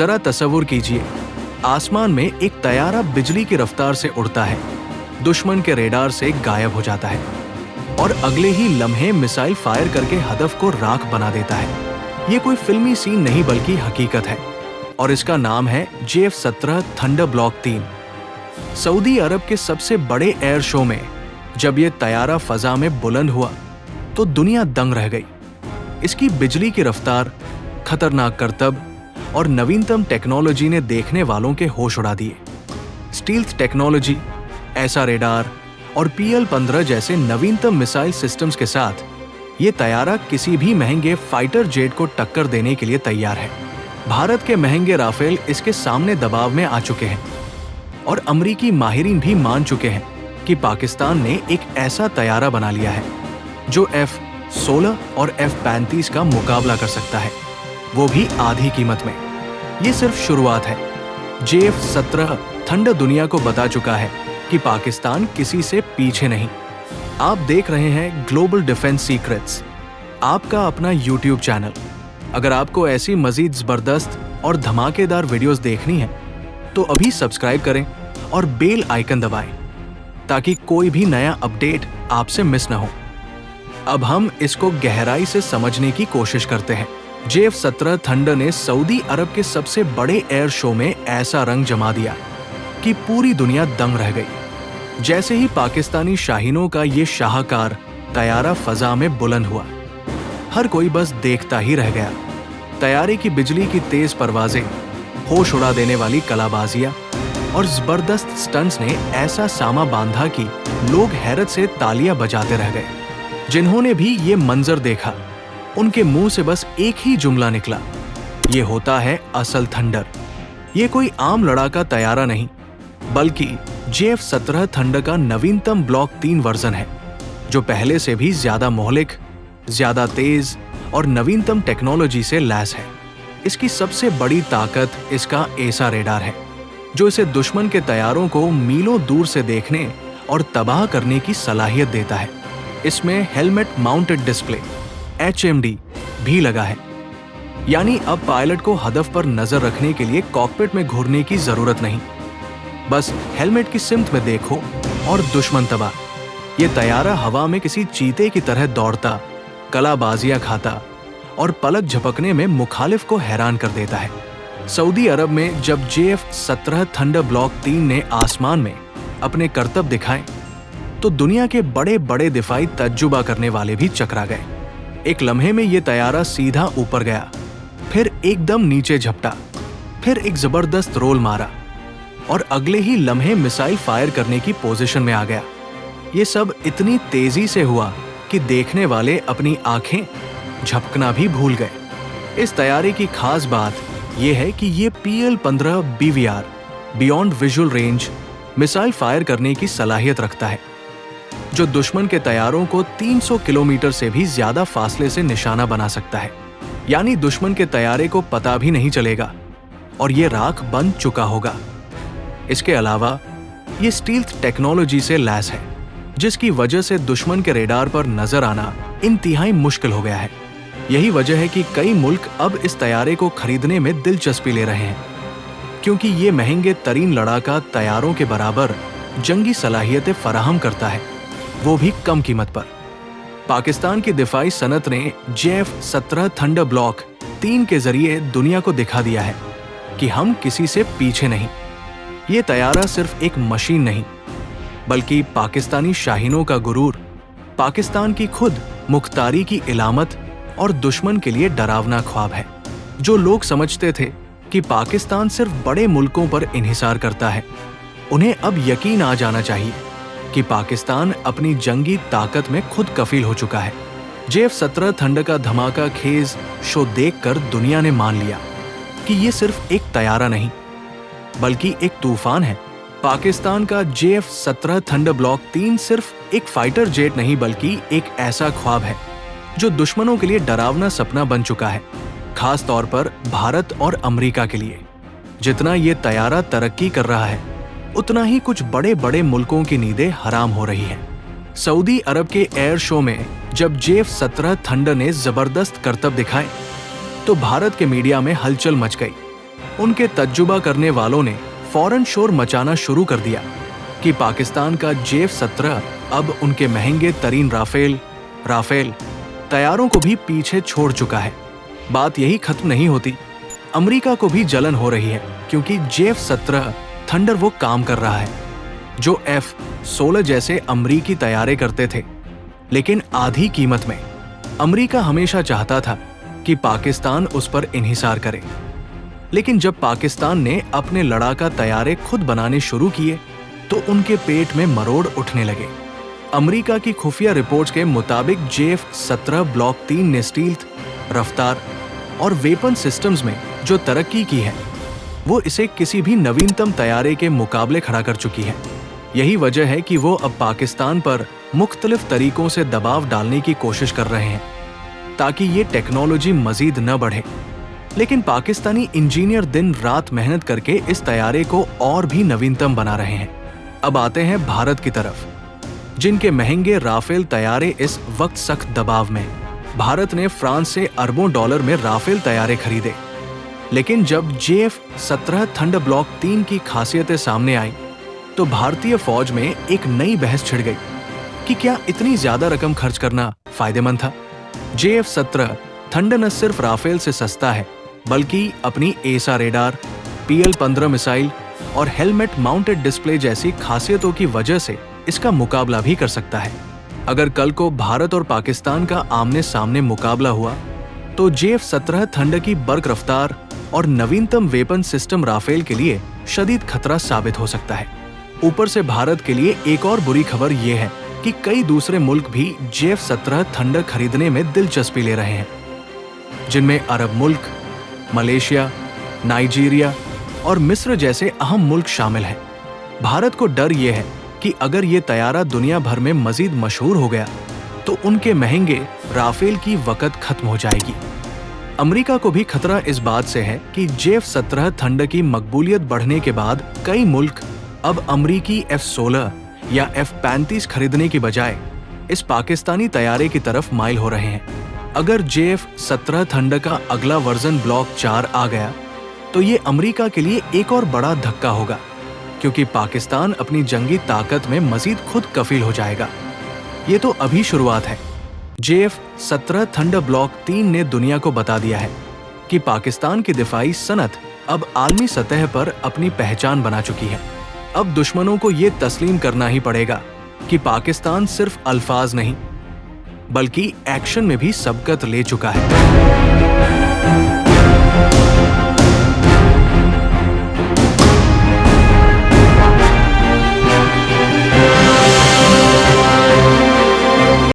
जरा तसव्वुर कीजिए, आसमान में एक तैयारा बिजली की रफ्तार से उड़ता है, दुश्मन के रेडार से गायब हो जाता है और अगले ही लम्हे मिसाइल फायर करके हदफ को राख बना देता है। ये कोई फिल्मी सीन नहीं बल्कि हकीकत है और इसका नाम है JF-17 थंडर ब्लॉक 3। सऊदी अरब के सबसे बड़े एयर शो में जब ये तैयारा फजा में बुलंद हुआ तो दुनिया दंग रह गई। इसकी बिजली की रफ्तार, खतरनाक करतब और नवीनतम टेक्नोलॉजी ने देखने वालों के होश उड़ा दिए। स्टील्थ टेक्नोलॉजी, ऐसा रेडार और PL-15 जैसे नवीनतम मिसाइल सिस्टम्स के साथ ये तैयारा किसी भी महंगे फाइटर जेट को टक्कर देने के लिए तैयार है। भारत के महंगे राफेल इसके सामने दबाव में आ चुके हैं और अमरीकी माहिरीन भी मान चुके हैं कि पाकिस्तान ने एक ऐसा तैयारा बना लिया है जो F-16 और F-35 का मुकाबला कर सकता है, वो भी आधी कीमत में। ये सिर्फ शुरुआत है। JF-17 थंडर दुनिया को बता चुका है कि पाकिस्तान किसी से पीछे नहीं। आप देख रहे हैं ग्लोबल डिफेंस सीक्रेट्स, आपका अपना YouTube चैनल। अगर आपको ऐसी मजीद जबरदस्त और धमाकेदार वीडियोस देखनी है तो अभी सब्सक्राइब करें और बेल आइकन दबाएं ताकि कोई भी नया अपडेट आपसे मिस न हो। अब हम इसको गहराई से समझने की कोशिश करते हैं। JF-17 थंडर ने सऊदी अरब के सबसे बड़े एयर शो में ऐसा रंग जमा दिया कि पूरी दुनिया दंग रह गई। जैसे ही पाकिस्तानी शाहीनों का ये शाहकार तैयारा फजा में बुलंद हुआ, हर कोई बस देखता ही रह गया। तैयारे की बिजली की तेज परवाजें, होश उड़ा देने वाली कलाबाजियां और जबरदस्त स्टंट्स ने ऐसा सामा बांधा कि लोग हैरत से तालियां बजाते रह गए। जिन्होंने भी ये मंजर देखा, उनके मुंह से बस एक ही जुमला निकला, ये होता है असल थंडर। ये कोई आम लड़ाका तैयारा नहीं, बल्कि JF-17 थंडर का नवीनतम ब्लॉक 3 वर्जन है, जो पहले से भी ज्यादा मोहलिक, ज्यादा तेज और नवीनतम टेक्नोलॉजी से लैस है। इसकी सबसे बड़ी ताकत इसका ऐसा रेडार है जो इसे दुश्मन के तैयारों को मीलों दूर से देखने और तबाह करने की सलाहियत देता है। इसमें हेलमेट माउंटेड डिस्प्ले HMD भी लगा है, यानी अब पायलट को हदफ पर नजर रखने के लिए कॉकपिट में घूरने की जरूरत नहीं। बस हेलमेट की सिमत में देखो और दुश्मन तबाह। ये तैयारा हवा में किसी चीते की तरह दौड़ता, कलाबाजियां खाता और पलक झपकने में मुखालिफ को हैरान कर देता है। सऊदी अरब में जब JF-17 थंडर ब्लॉक 3 ने आसमान में अपने करतब दिखाए तो दुनिया के बड़े बड़े दिफाई तजुबा करने वाले भी चकरा गए। एक लम्हे में ये तैयारा सीधा ऊपर गया, फिर एकदम नीचे झपटा, फिर एक जबरदस्त रोल मारा और अगले ही लम्हे मिसाइल फायर करने की पोजीशन में आ गया। ये सब इतनी तेजी से हुआ कि देखने वाले अपनी आंखें झपकना भी भूल गए। इस तैयारे की खास बात यह है कि ये PL-15 BVR beyond visual range missile fire करने की सलाहियत रखता है, जो दुश्मन के तैयारों को 300 किलोमीटर से भी ज्यादा फासले से निशाना बना सकता है। यानी दुश्मन के तैयारे को पता भी नहीं चलेगा और ये राख बन चुका होगा। इसके अलावा ये स्टील्थ टेक्नोलॉजी से लैस है, जिसकी वजह से दुश्मन के रेडार पर नजर आना इंतहाई मुश्किल हो गया है। यही वजह है कि कई मुल्क अब इस तैयारे को खरीदने में दिलचस्पी ले रहे हैं, क्योंकि ये महंगे तरीन लड़ाका तैयारों के बराबर जंगी सलाहियतें फराहम करता है, वो भी कम कीमत पर। पाकिस्तान की दिफाई सनत ने JF-17 थंडर ब्लॉक 3 के जरिए दुनिया को दिखा दिया है कि हम किसी से पीछे नहीं। ये तैयारा सिर्फ एक मशीन नहीं, बल्कि पाकिस्तानी शाहीनों का गुरूर, पाकिस्तान की खुद मुख्तारी की इलामत और दुश्मन के लिए डरावना ख्वाब है। जो लोग समझते थे कि पाकिस्तान सिर्फ बड़े मुल्कों पर इन्हिसार करता है, उन्हें अब यकीन आ जाना चाहिए कि पाकिस्तान अपनी जंगी ताकत में खुद कफील हो चुका है। JF-17 थंडर का धमाका खेज शो देखकर दुनिया ने मान लिया कि ये सिर्फ एक तैयारा नहीं, बल्कि एक तूफान है। पाकिस्तान का JF-17 थंडर ब्लॉक 3 सिर्फ एक फाइटर जेट नहीं, बल्कि एक ऐसा ख्वाब है जो दुश्मनों के लिए डरावना सपना बन चुका है, खास तौर पर भारत और अमेरिका के लिए। जितना ये तैयारा तरक्की कर रहा है, उतना ही कुछ बड़े बड़े मुल्कों की नींदें हराम हो रही हैं। सऊदी अरब के एयर शो में जब JF-17 थंडर ने जबरदस्त करतब दिखाए तो भारत के मीडिया में हलचल मच गई। उनके तजुर्बा करने वालों ने फौरन शोर मचाना शुरू कर दिया कि पाकिस्तान का J-17 अब उनके महंगे तरीन राफेल तैयारों को भी पीछे छोड़ चुका है। बात यही खत्म नहीं होती, अमेरिका को भी जलन हो रही है क्योंकि J-17 थंडर वो काम कर रहा है जो F-16 जैसे अमरीकी तैयारे करते थे, लेकिन आधी कीमत में। अमेरिका हमेशा चाहता था कि पाकिस्तान उस पर इन्हिसार करे, लेकिन जब पाकिस्तान ने अपने लड़ाका तैयारे खुद बनाने शुरू किए तो उनके पेट में मरोड़ उठने लगे। अमेरिका की खुफिया रिपोर्ट्स के मुताबिक J-17 ब्लॉक 3 ने स्टील्थ, रफ्तार और वेपन सिस्टम्स में जो तरक्की की है वो इसे किसी भी नवीनतम तैयारे के मुकाबले खड़ा कर चुकी है। यही वजह है कि वो अब पाकिस्तान पर मुख्तलिफ तरीकों से दबाव डालने की कोशिश कर रहे हैं ताकि ये टेक्नोलॉजी मजीद न बढ़े। लेकिन पाकिस्तानी इंजीनियर दिन रात मेहनत करके इस तैयारे को और भी नवीनतम बना रहे हैं। अब आते हैं भारत की तरफ, जिनके महंगे राफेल तैयारे इस वक्त सख्त दबाव में। भारत ने फ्रांस से अरबों डॉलर में राफेल तैयारे खरीदे, लेकिन जब J-17 थंडर ब्लॉक 3 की खासियतें सामने आई तो भारतीय फौज में एक नई बहस छिड़ गई कि क्या इतनी ज्यादा रकम खर्च करना फायदेमंद था। J-17 थंडर न सिर्फ राफेल से सस्ता है बल्कि अपनी एसा रेडार, PL-15 मिसाइल और हेलमेट माउंटेड डिस्प्ले जैसी खासियतों की वजह से इसका मुकाबला भी कर सकता है। अगर कल को भारत और पाकिस्तान का आमने सामने मुकाबला हुआ तो J-17 थंडर की बर्क रफ्तार और नवीनतम वेपन सिस्टम राफेल के लिए शदीद खतरा साबित हो सकता है। ऊपर से भारत के लिए एक और बुरी खबर यह है कि कई दूसरे मुल्क भी J-17 थंडर खरीदने में दिलचस्पी ले रहे हैं, जिनमें अरब मुल्क, मलेशिया, नाइजीरिया और मिस्र जैसे अहम मुल्क शामिल हैं। भारत को डर यह है कि अगर ये तैयारा दुनिया भर में मजीद मशहूर हो गया तो उनके महंगे राफेल की वक़्त खत्म हो जाएगी। अमेरिका को भी खतरा इस बात से है कि J-17 थंडर की मकबूलियत बढ़ने के बाद कई मुल्क अब अमरीकी F-16 या F-35 खरीदने की बजाय इस पाकिस्तानी तैयारे की तरफ माइल हो रहे हैं। अगर J-17 थंडर का अगला वर्जन ब्लॉक 4 आ गया तो ये अमेरिका के लिए एक और बड़ा धक्का होगा, क्योंकि पाकिस्तान अपनी जंगी ताकत में मजीद खुद कफील हो जाएगा। ये तो अभी शुरुआत है। J-17 थंडर ब्लॉक 3 ने दुनिया को बता दिया है कि पाकिस्तान की दिफाई सनत अब आलमी सतह पर अपनी पहचान बना चुकी है। अब दुश्मनों को ये तस्लीम करना ही पड़ेगा कि पाकिस्तान सिर्फ अल्फाज नहीं बल्कि एक्शन में भी सबकत ले चुका है।